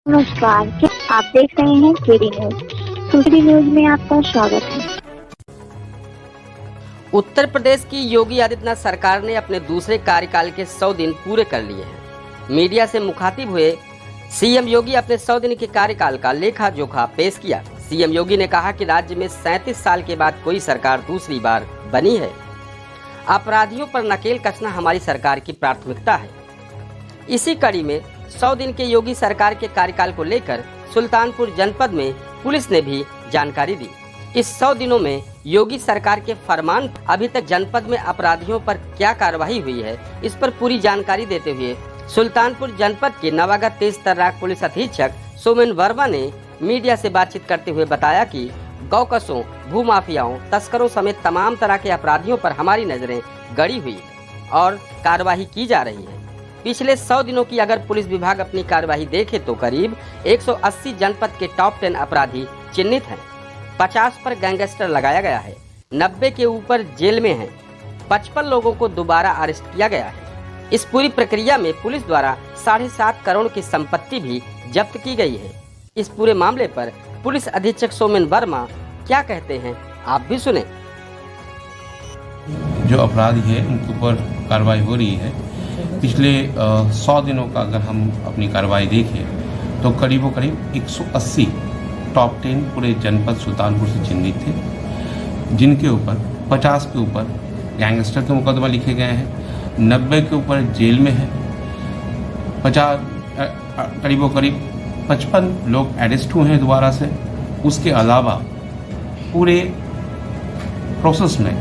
नमस्कार, क्या आप देख रहे हैं केडी न्यूज। केडी न्यूज में आपका स्वागत है। उत्तर प्रदेश की योगी आदित्यनाथ सरकार ने अपने दूसरे कार्यकाल के 100 दिन पूरे कर लिए हैं। मीडिया से मुखातिब हुए सीएम योगी अपने 100 दिन के कार्यकाल का लेखा जोखा पेश किया। सीएम योगी ने कहा कि राज्य में 37 साल के बाद कोई सरकार दूसरी बार बनी है। अपराधियों पर नकेल कसना हमारी सरकार की प्राथमिकता है। इसी कड़ी में 100 दिन के योगी सरकार के कार्यकाल को लेकर सुल्तानपुर जनपद में पुलिस ने भी जानकारी दी। इस 100 दिनों में योगी सरकार के फरमान अभी तक जनपद में अपराधियों पर क्या कार्रवाई हुई है, इस पर पूरी जानकारी देते हुए सुल्तानपुर जनपद के नवागत तेज तर्राक पुलिस अधीक्षक सोमेन वर्मा ने मीडिया से बातचीत करते हुए बताया कि गौकसों, भूमाफियाओं, तस्करों समेत तमाम तरह के अपराधियों पर हमारी नजरें गड़ी हुई है और कार्रवाई की जा रही है। पिछले 100 दिनों की अगर पुलिस विभाग अपनी कार्रवाई देखे तो करीब 180 जनपद के टॉप 10 अपराधी चिन्हित हैं। 50 पर गैंगस्टर लगाया गया है। 90 के ऊपर जेल में हैं। 55 लोगों को दोबारा अरेस्ट किया गया है। इस पूरी प्रक्रिया में पुलिस द्वारा 7.5 करोड़ की संपत्ति भी जब्त की गई है। इस पूरे मामले पर पुलिस अधीक्षक सोमेन वर्मा क्या कहते हैं, आप भी सुने। जो अपराधी है उनके ऊपर कार्रवाई हो रही है। पिछले 100 दिनों का अगर हम अपनी कार्रवाई देखें तो करीब 180 टॉप 10 पूरे जनपद सुल्तानपुर से चिन्हित थे, जिनके ऊपर 50 के ऊपर गैंगस्टर के मुकदमा लिखे गए हैं, 90 के ऊपर जेल में है, करीब 55 लोग अरेस्ट हुए हैं दोबारा से। उसके अलावा पूरे प्रोसेस में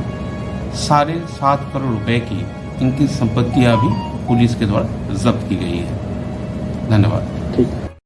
7.5 करोड़ रुपए की इनकी संपत्तियां भी पुलिस के द्वारा जब्त की गई है। धन्यवाद। ठीक।